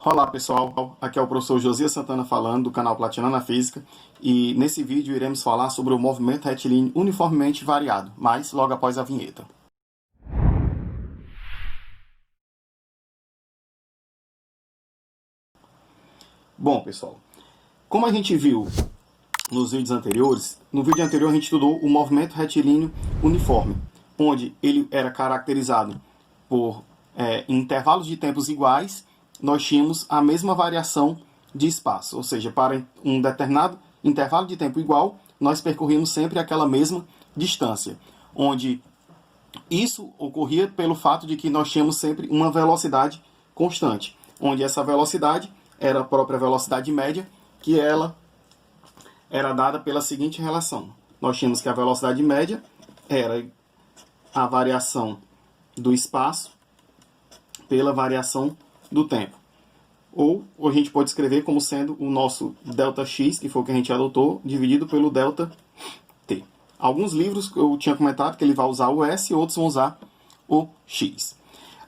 Olá pessoal, aqui é o professor Josias Santana falando do canal Platinando a Física e nesse vídeo iremos falar sobre o movimento retilíneo uniformemente variado, mas logo após a vinheta. Bom pessoal, como a gente viu nos vídeos anteriores, no vídeo anterior a gente estudou o movimento retilíneo uniforme, onde ele era caracterizado por intervalos de tempos iguais. Nós tínhamos a mesma variação de espaço, ou seja, para um determinado intervalo de tempo igual, nós percorríamos sempre aquela mesma distância, onde isso ocorria pelo fato de que nós tínhamos sempre uma velocidade constante, onde essa velocidade era a própria velocidade média, que ela era dada pela seguinte relação. Nós tínhamos que a velocidade média era a variação do espaço pela variação do tempo. Ou a gente pode escrever como sendo o nosso ΔX, que foi o que a gente adotou, dividido pelo ΔT. Alguns livros eu tinha comentado que ele vai usar o S, outros vão usar o X.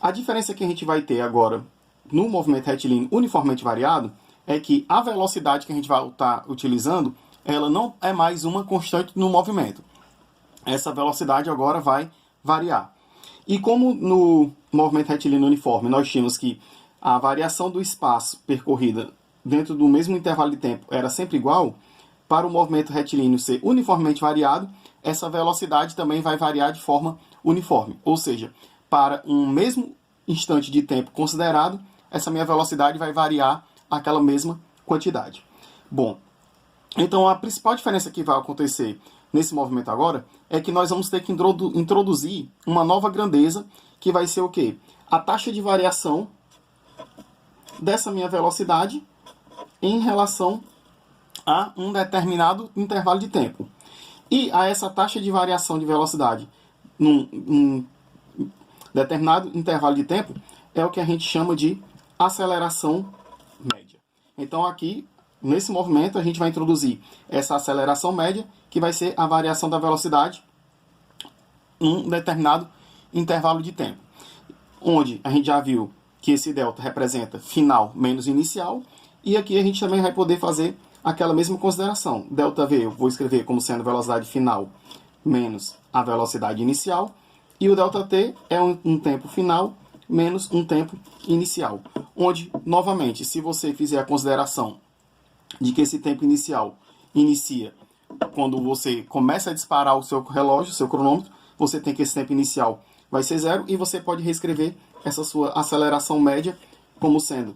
A diferença que a gente vai ter agora no movimento retilíneo uniformemente variado é que a velocidade que a gente vai estar utilizando, ela não é mais uma constante no movimento. Essa velocidade agora vai variar. E como no movimento retilíneo uniforme nós tínhamos que a variação do espaço percorrida dentro do mesmo intervalo de tempo era sempre igual, para o movimento retilíneo ser uniformemente variado, essa velocidade também vai variar de forma uniforme. Ou seja, para um mesmo instante de tempo considerado, essa minha velocidade vai variar aquela mesma quantidade. Bom, então a principal diferença que vai acontecer nesse movimento agora é que nós vamos ter que introduzir uma nova grandeza, que vai ser o quê? A taxa de variação dessa minha velocidade em relação a um determinado intervalo de tempo. E a essa taxa de variação de velocidade num determinado intervalo de tempo é o que a gente chama de aceleração média. Então aqui, nesse movimento, a gente vai introduzir essa aceleração média, que vai ser a variação da velocidade em um determinado intervalo de tempo. Onde a gente já viu que esse delta representa final menos inicial, e aqui a gente também vai poder fazer aquela mesma consideração. ΔV eu vou escrever como sendo velocidade final menos a velocidade inicial, e o ΔT é um tempo final menos um tempo inicial. Onde, novamente, se você fizer a consideração de que esse tempo inicial inicia quando você começa a disparar o seu relógio, o seu cronômetro, você tem que esse tempo inicial vai ser zero, e você pode reescrever essa sua aceleração média como sendo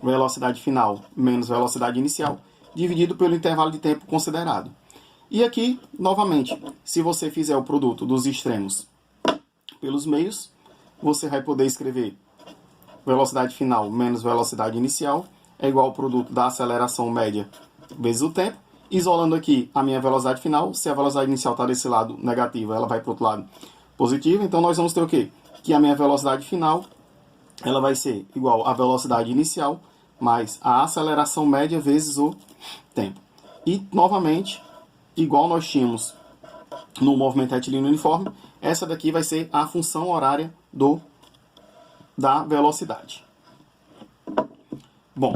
velocidade final menos velocidade inicial, dividido pelo intervalo de tempo considerado. E aqui, novamente, se você fizer o produto dos extremos pelos meios, você vai poder escrever velocidade final menos velocidade inicial é igual ao produto da aceleração média vezes o tempo. Isolando aqui a minha velocidade final, se a velocidade inicial está desse lado negativa, ela vai para o outro lado positivo. Então nós vamos ter o quê? Que a minha velocidade final ela vai ser igual à velocidade inicial mais a aceleração média vezes o tempo. E, novamente, igual nós tínhamos no movimento retilíneo uniforme, essa daqui vai ser a função horária da velocidade. Bom,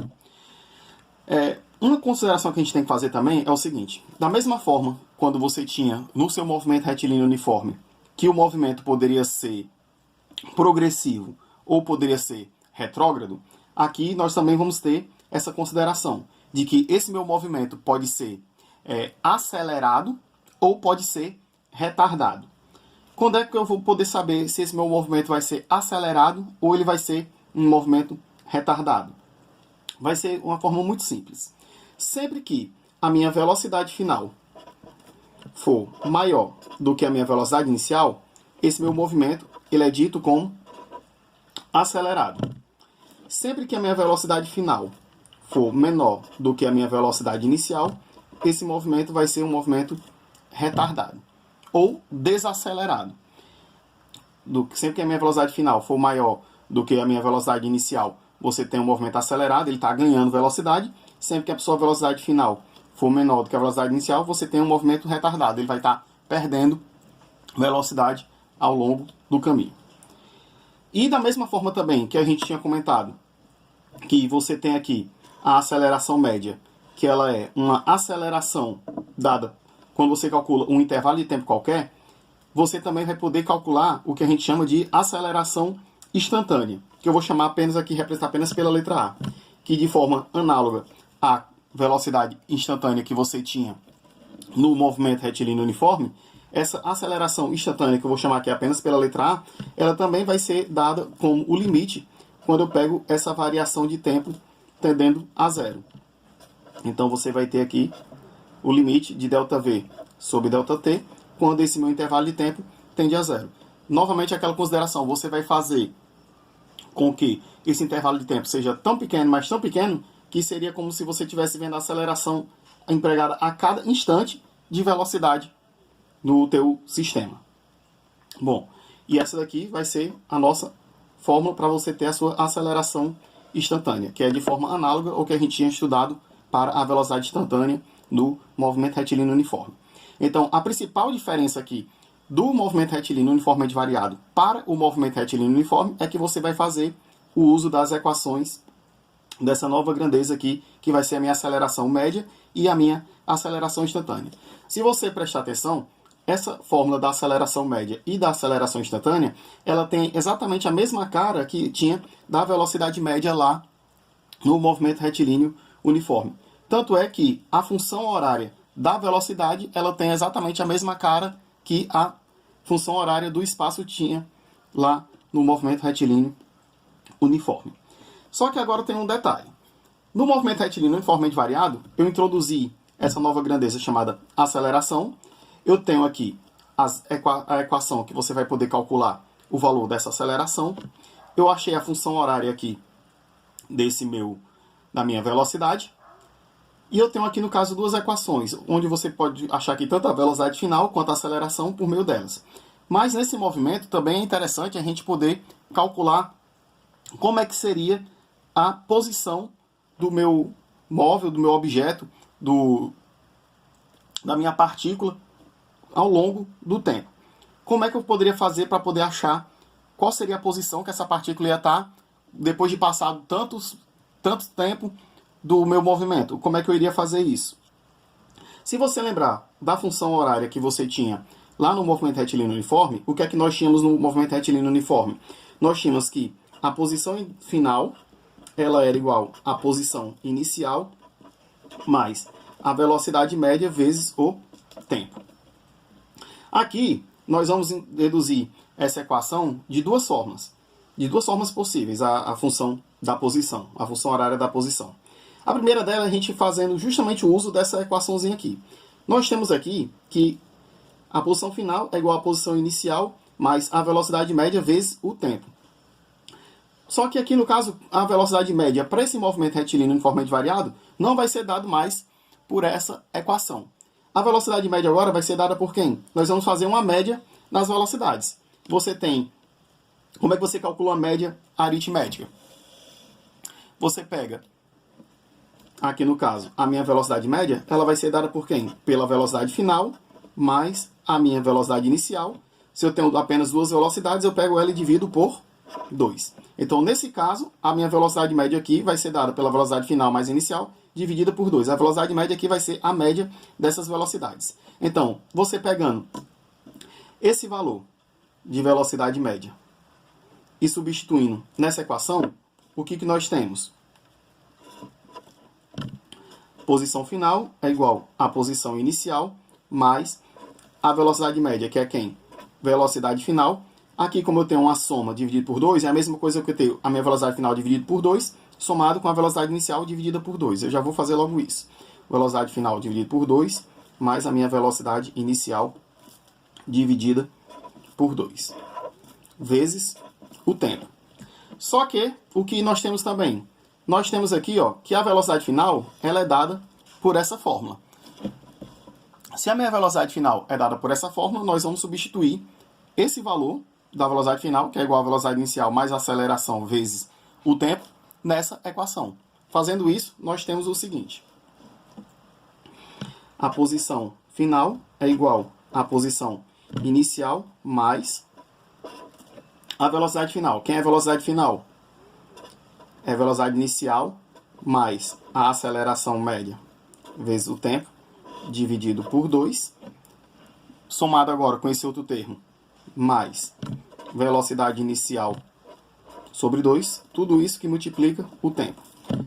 uma consideração que a gente tem que fazer também é o seguinte: da mesma forma, quando você tinha no seu movimento retilíneo uniforme que o movimento poderia ser progressivo ou poderia ser retrógrado, aqui nós também vamos ter essa consideração de que esse meu movimento pode ser acelerado ou pode ser retardado. Quando é que eu vou poder saber se esse meu movimento vai ser acelerado ou ele vai ser um movimento retardado? Vai ser uma forma muito simples. Sempre que a minha velocidade final for maior do que a minha velocidade inicial, esse meu movimento ele é dito como acelerado. Sempre que a minha velocidade final for menor do que a minha velocidade inicial, esse movimento vai ser um movimento retardado ou desacelerado. Sempre que a minha velocidade final for maior do que a minha velocidade inicial, você tem um movimento acelerado, ele está ganhando velocidade. Sempre que a sua velocidade final for menor do que a velocidade inicial, você tem um movimento retardado, ele vai estar perdendo velocidade ao longo do caminho. E da mesma forma também que a gente tinha comentado que você tem aqui a aceleração média, que ela é uma aceleração dada quando você calcula um intervalo de tempo qualquer, você também vai poder calcular o que a gente chama de aceleração instantânea, que eu vou chamar apenas aqui, representar apenas pela letra A, que de forma análoga à velocidade instantânea que você tinha no movimento retilíneo uniforme, essa aceleração instantânea, que eu vou chamar aqui apenas pela letra A, ela também vai ser dada como o limite quando eu pego essa variação de tempo tendendo a zero. Então você vai ter aqui o limite de ΔV sobre ΔT, quando esse meu intervalo de tempo tende a zero. Novamente aquela consideração, você vai fazer com que esse intervalo de tempo seja tão pequeno, mas tão pequeno, que seria como se você estivesse vendo a aceleração empregada a cada instante de velocidade no teu sistema. Bom, e essa daqui vai ser a nossa fórmula para você ter a sua aceleração instantânea, que é de forma análoga ao que a gente tinha estudado para a velocidade instantânea no movimento retilíneo uniforme. Então, a principal diferença aqui do movimento retilíneo uniformemente variado para o movimento retilíneo uniforme é que você vai fazer o uso das equações dessa nova grandeza aqui, que vai ser a minha aceleração média e a minha aceleração instantânea. Se você prestar atenção, essa fórmula da aceleração média e da aceleração instantânea, ela tem exatamente a mesma cara que tinha da velocidade média lá no movimento retilíneo uniforme. Tanto é que a função horária da velocidade, ela tem exatamente a mesma cara que a função horária do espaço tinha lá no movimento retilíneo uniforme. Só que agora tem um detalhe. No movimento retilíneo uniformemente variado, eu introduzi essa nova grandeza chamada aceleração. Eu tenho aqui a equação que você vai poder calcular o valor dessa aceleração. Eu achei a função horária aqui da minha velocidade. E eu tenho aqui, no caso, duas equações, onde você pode achar aqui tanto a velocidade final quanto a aceleração por meio delas. Mas nesse movimento também é interessante a gente poder calcular como é que seria a posição do meu móvel, do meu objeto, da minha partícula ao longo do tempo. Como é que eu poderia fazer para poder achar qual seria a posição que essa partícula ia estar depois de passado tanto tempo do meu movimento? Como é que eu iria fazer isso? Se você lembrar da função horária que você tinha lá no movimento retilíneo uniforme, o que é que nós tínhamos no movimento retilíneo uniforme? Nós tínhamos que a posição final ela era igual à posição inicial mais a velocidade média vezes o tempo. Aqui nós vamos deduzir essa equação de duas formas possíveis, a função da posição, a função horária da posição. A primeira dela é a gente fazendo justamente o uso dessa equaçãozinha aqui. Nós temos aqui que a posição final é igual à posição inicial mais a velocidade média vezes o tempo. Só que aqui, no caso, a velocidade média para esse movimento retilíneo uniformemente variado não vai ser dado mais por essa equação. A velocidade média agora vai ser dada por quem? Nós vamos fazer uma média nas velocidades. Você tem... Como é que você calcula a média aritmética? Você pega, aqui no caso, a minha velocidade média, ela vai ser dada por quem? Pela velocidade final mais a minha velocidade inicial. Se eu tenho apenas duas velocidades, eu pego ela e divido por 2. Então, nesse caso, a minha velocidade média aqui vai ser dada pela velocidade final mais inicial, dividida por 2. A velocidade média aqui vai ser a média dessas velocidades. Então, você pegando esse valor de velocidade média e substituindo nessa equação, o que nós temos? Posição final é igual à posição inicial mais a velocidade média, que é quem? Velocidade final. Aqui, como eu tenho uma soma dividida por 2, é a mesma coisa que eu tenho a minha velocidade final dividida por 2, somado com a velocidade inicial dividida por 2. Eu já vou fazer logo isso. Velocidade final dividida por 2, mais a minha velocidade inicial dividida por 2. Vezes o tempo. Só que, o que nós temos também? Nós temos aqui, ó, que a velocidade final ela é dada por essa fórmula. Se a minha velocidade final é dada por essa fórmula, nós vamos substituir esse valor da velocidade final, que é igual à velocidade inicial mais a aceleração vezes o tempo, nessa equação. Fazendo isso, nós temos o seguinte. A posição final é igual à posição inicial mais a velocidade final. Quem é a velocidade final? é a velocidade inicial mais a aceleração média vezes o tempo, dividido por 2, somado agora com esse outro termo, mais velocidade inicial sobre 2, tudo isso que multiplica o tempo.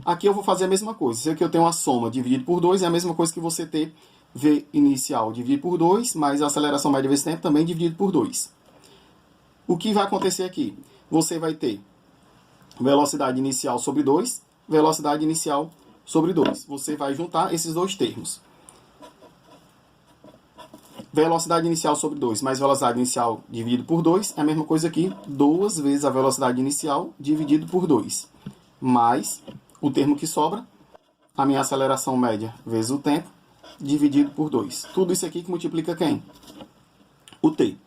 Aqui eu vou fazer a mesma coisa. Se aqui eu tenho uma soma dividido por 2, é a mesma coisa que você ter V inicial dividido por 2, mais a aceleração média vezes tempo também dividido por 2. O que vai acontecer aqui? Você vai ter velocidade inicial sobre 2, velocidade inicial sobre 2. Você vai juntar esses dois termos. Velocidade inicial sobre 2 mais velocidade inicial dividido por 2 é a mesma coisa aqui, 2 vezes a velocidade inicial dividido por 2. Mais o termo que sobra, a minha aceleração média vezes o tempo, dividido por 2. Tudo isso aqui que multiplica quem? O t.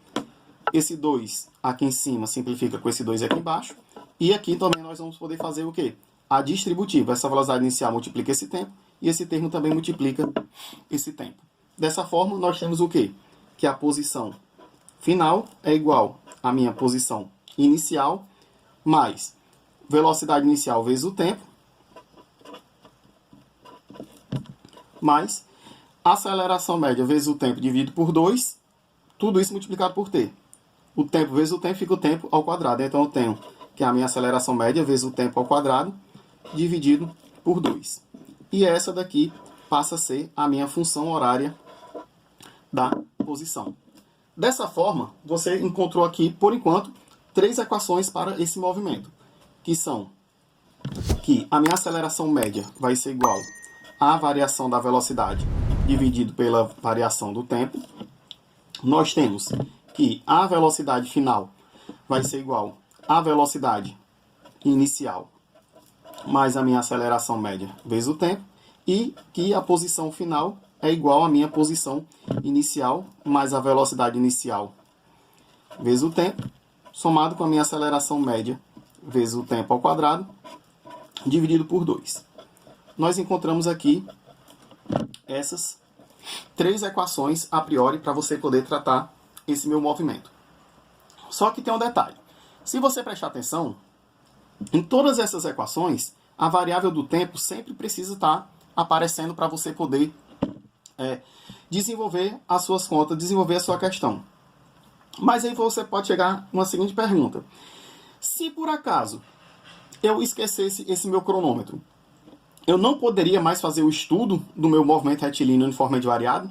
Esse 2 aqui em cima simplifica com esse 2 aqui embaixo. E aqui também nós vamos poder fazer o quê? A distributiva. Essa velocidade inicial multiplica esse tempo e esse termo também multiplica esse tempo. Dessa forma, nós temos o quê? Que a posição final é igual à minha posição inicial mais velocidade inicial vezes o tempo mais aceleração média vezes o tempo dividido por 2, tudo isso multiplicado por t. O tempo vezes o tempo fica o tempo ao quadrado. Então eu tenho que a minha aceleração média vezes o tempo ao quadrado dividido por 2. E essa daqui passa a ser a minha função horária da posição. Dessa forma, você encontrou aqui, por enquanto, 3 equações para esse movimento, que são que a minha aceleração média vai ser igual à variação da velocidade dividido pela variação do tempo. Nós temos que a velocidade final vai ser igual à velocidade inicial mais a minha aceleração média vezes o tempo, e que a posição final é igual à minha posição inicial mais a velocidade inicial vezes o tempo, somado com a minha aceleração média vezes o tempo ao quadrado, dividido por 2. Nós encontramos aqui essas 3 equações a priori para você poder tratar esse meu movimento. Só que tem um detalhe. Se você prestar atenção, em todas essas equações, a variável do tempo sempre precisa estar aparecendo para você poder desenvolver as suas contas, desenvolver a sua questão. Mas aí você pode chegar numa seguinte pergunta. Se por acaso eu esquecesse esse meu cronômetro, eu não poderia mais fazer o estudo do meu movimento retilíneo uniformemente variado?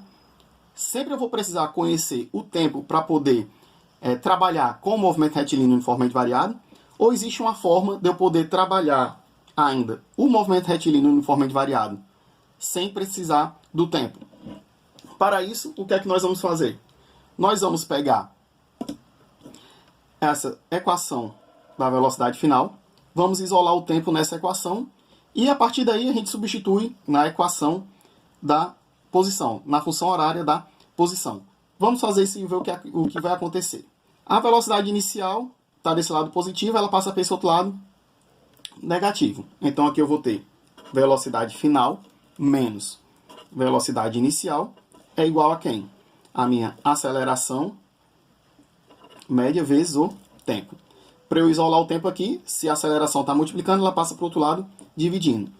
Sempre eu vou precisar conhecer o tempo para poder trabalhar com o movimento retilíneo uniformemente variado? Ou existe uma forma de eu poder trabalhar ainda o movimento retilíneo uniformemente variado sem precisar do tempo? Para isso, o que é que nós vamos fazer? Nós vamos pegar essa equação da velocidade final, vamos isolar o tempo nessa equação e a partir daí a gente substitui na equação da posição, na função horária da posição. Vamos fazer isso e ver o que vai acontecer. A velocidade inicial está desse lado positivo, ela passa para esse outro lado negativo. Então aqui eu vou ter velocidade final menos velocidade inicial é igual a quem? A minha aceleração média vezes o tempo. Para eu isolar o tempo aqui, se a aceleração está multiplicando, ela passa para o outro lado dividindo.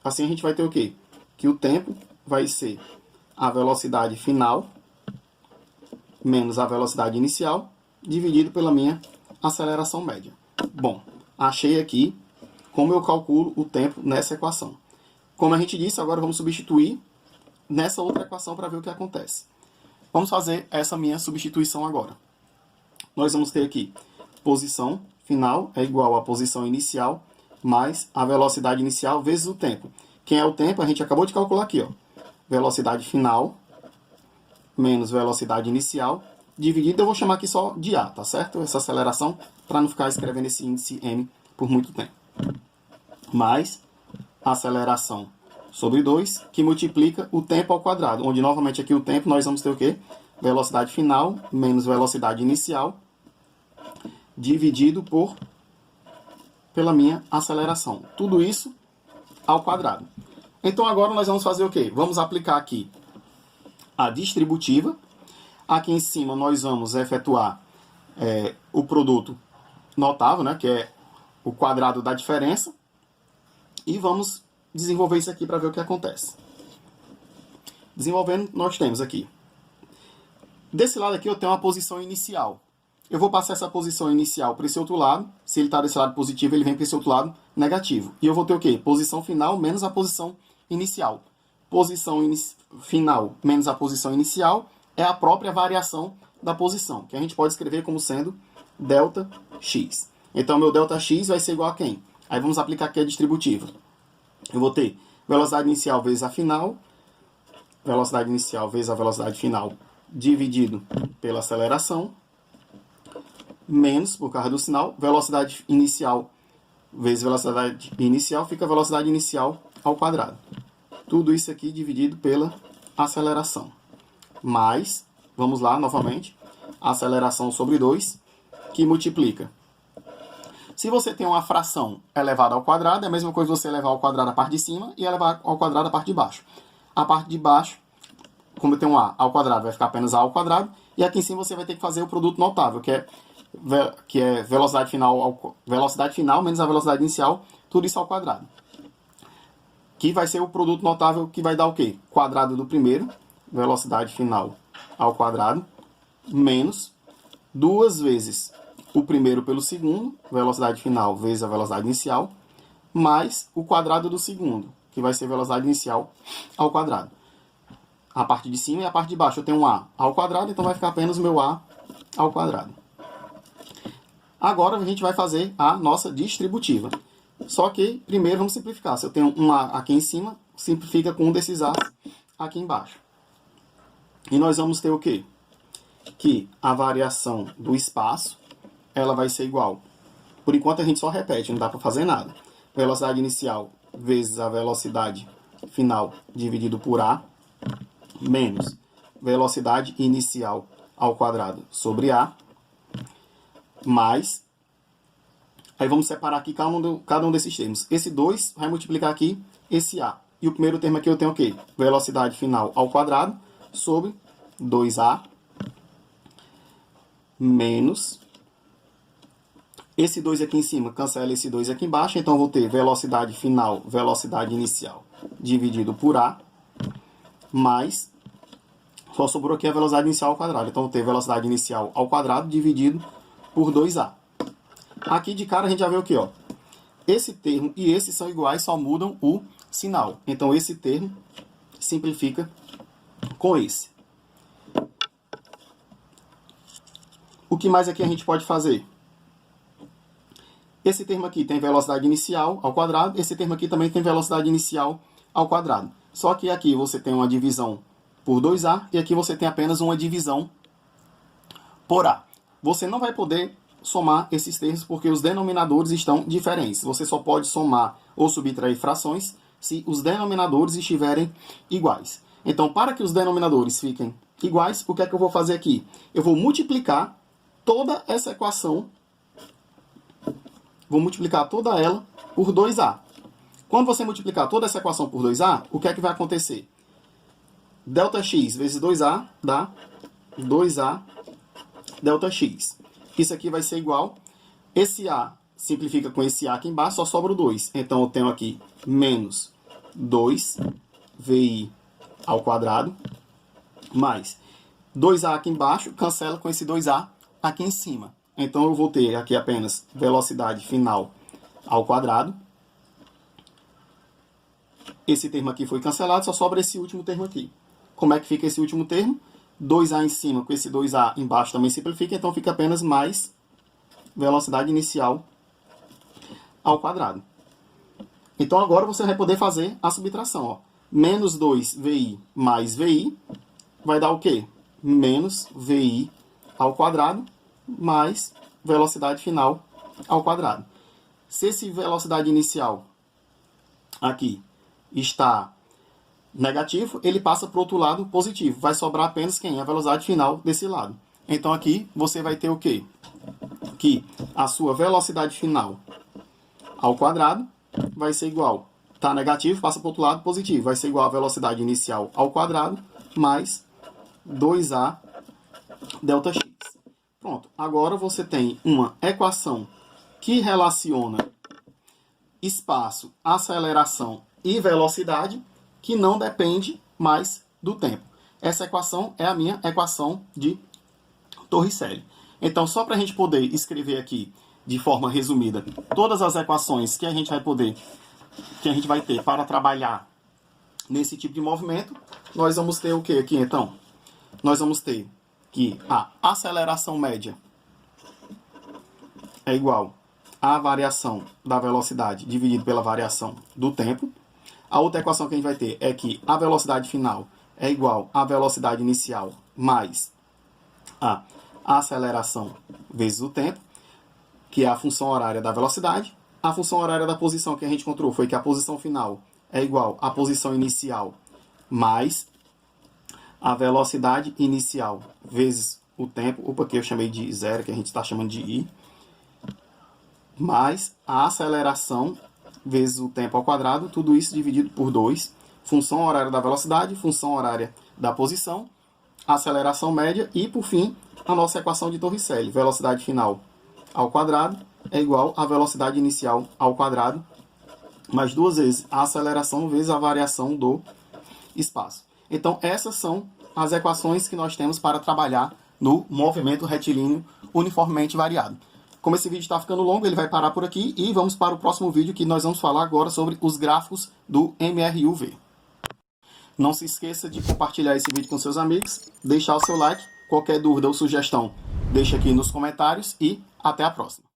Assim a gente vai ter o quê? Que o tempo vai ser a velocidade final menos a velocidade inicial dividido pela minha aceleração média. Bom, achei aqui como eu calculo o tempo nessa equação. Como a gente disse, agora vamos substituir nessa outra equação para ver o que acontece. Vamos fazer essa minha substituição agora. Nós vamos ter aqui posição final é igual à posição inicial mais a velocidade inicial vezes o tempo. Quem é o tempo? A gente acabou de calcular aqui, ó. Velocidade final menos velocidade inicial dividido, eu vou chamar aqui só de A, tá certo? Essa aceleração, para não ficar escrevendo esse índice M por muito tempo. Mais aceleração sobre 2, que multiplica o tempo ao quadrado, onde novamente aqui o tempo nós vamos ter o quê? Velocidade final menos velocidade inicial dividido pela minha aceleração. Tudo isso ao quadrado. Então agora nós vamos fazer o quê? Vamos aplicar aqui a distributiva. Aqui em cima nós vamos efetuar o produto notável, né, que é o quadrado da diferença. E vamos desenvolver isso aqui para ver o que acontece. Desenvolvendo, nós temos aqui. Desse lado aqui eu tenho uma posição inicial. Eu vou passar essa posição inicial para esse outro lado. Se ele está desse lado positivo, ele vem para esse outro lado negativo. E eu vou ter o quê? Posição final menos a posição inicial. Posição final menos a posição inicial é a própria variação da posição, que a gente pode escrever como sendo delta x. Então, meu delta x vai ser igual a quem? Aí vamos aplicar aqui a distributiva. Eu vou ter velocidade inicial vezes a final, velocidade inicial vezes a velocidade final, dividido pela aceleração, menos, por causa do sinal, velocidade inicial vezes velocidade inicial, fica velocidade inicial ao quadrado. Tudo isso aqui dividido pela aceleração. Mais, vamos lá novamente, aceleração sobre 2, que multiplica. Se você tem uma fração elevada ao quadrado, é a mesma coisa você elevar ao quadrado a parte de cima e elevar ao quadrado a parte de baixo. A parte de baixo, como eu tenho um a ao quadrado, vai ficar apenas a ao quadrado. E aqui em cima você vai ter que fazer o produto notável, que é velocidade final menos a velocidade inicial, tudo isso ao quadrado. Que vai ser o produto notável que vai dar o quê? Quadrado do primeiro, velocidade final ao quadrado, menos 2 vezes o primeiro pelo segundo, velocidade final vezes a velocidade inicial, mais o quadrado do segundo, que vai ser velocidade inicial ao quadrado. A parte de cima e a parte de baixo eu tenho um a ao quadrado, então vai ficar apenas o meu a ao quadrado. Agora a gente vai fazer a nossa distributiva. Só que primeiro vamos simplificar. Se eu tenho um a aqui em cima, simplifica com um desses a's aqui embaixo. E nós vamos ter o quê? Que a variação do espaço, ela vai ser igual. Por enquanto a gente só repete, não dá para fazer nada. Velocidade inicial vezes a velocidade final dividido por a, menos velocidade inicial ao quadrado sobre a, mais... Aí vamos separar aqui cada um desses termos. Esse 2 vai multiplicar aqui esse a. E o primeiro termo aqui eu tenho o quê? Velocidade final ao quadrado sobre 2a menos... Esse 2 aqui em cima cancela esse 2 aqui embaixo. Então eu vou ter velocidade final, velocidade inicial dividido por a, mais... Só sobrou aqui a velocidade inicial ao quadrado. Então eu vou ter velocidade inicial ao quadrado dividido por 2a. Aqui de cara a gente já vê o que, ó? Esse termo e esse são iguais, só mudam o sinal. Então esse termo simplifica com esse. O que mais aqui a gente pode fazer? Esse termo aqui tem velocidade inicial ao quadrado, esse termo aqui também tem velocidade inicial ao quadrado. Só que aqui você tem uma divisão por 2a e aqui você tem apenas uma divisão por a. Você não vai poder somar esses termos porque os denominadores estão diferentes. Você só pode somar ou subtrair frações se os denominadores estiverem iguais. Então, para que os denominadores fiquem iguais, o que é que eu vou fazer aqui? Eu vou multiplicar toda essa equação, vou multiplicar toda ela por 2a. Quando você multiplicar toda essa equação por 2a, o que é que vai acontecer? Delta x vezes 2a dá 2a delta x. Isso aqui vai ser igual, esse a simplifica com esse a aqui embaixo, só sobra o 2. Então eu tenho aqui menos 2vi ao quadrado, mais 2a aqui embaixo, cancela com esse 2a aqui em cima. Então eu vou ter aqui apenas velocidade final ao quadrado. Esse termo aqui foi cancelado, só sobra esse último termo aqui. Como é que fica esse último termo? 2a em cima com esse 2a embaixo também simplifica, então fica apenas mais velocidade inicial ao quadrado. Então agora você vai poder fazer a subtração. Ó. Menos 2vi mais vi vai dar o quê? Menos vi ao quadrado mais velocidade final ao quadrado. Se esse velocidade inicial aqui está negativo, ele passa para o outro lado positivo. Vai sobrar apenas quem? A velocidade final desse lado. Então aqui você vai ter o quê? Que a sua velocidade final ao quadrado vai ser igual. Está negativo, passa para o outro lado positivo. Vai ser igual a velocidade inicial ao quadrado mais 2a delta x. Pronto. Agora você tem uma equação que relaciona espaço, aceleração e velocidade, que não depende mais do tempo. Essa equação é a minha equação de Torricelli. Então, só para a gente poder escrever aqui de forma resumida todas as equações que a gente vai ter para trabalhar nesse tipo de movimento, nós vamos ter o que aqui então? Nós vamos ter que a aceleração média é igual à variação da velocidade dividido pela variação do tempo. A outra equação que a gente vai ter é que a velocidade final é igual à velocidade inicial mais a aceleração vezes o tempo, que é a função horária da velocidade. A função horária da posição que a gente encontrou foi que a posição final é igual à posição inicial mais a velocidade inicial vezes o tempo, opa, que eu chamei de zero, que a gente está chamando de i, mais a aceleração vezes o tempo ao quadrado, tudo isso dividido por 2, função horária da velocidade, função horária da posição, aceleração média e, por fim, a nossa equação de Torricelli, velocidade final ao quadrado é igual à velocidade inicial ao quadrado, mais 2 vezes a aceleração vezes a variação do espaço. Então, essas são as equações que nós temos para trabalhar no movimento retilíneo uniformemente variado. Como esse vídeo está ficando longo, ele vai parar por aqui e vamos para o próximo vídeo, que nós vamos falar agora sobre os gráficos do MRUV. Não se esqueça de compartilhar esse vídeo com seus amigos, deixar o seu like, qualquer dúvida ou sugestão, deixa aqui nos comentários e até a próxima.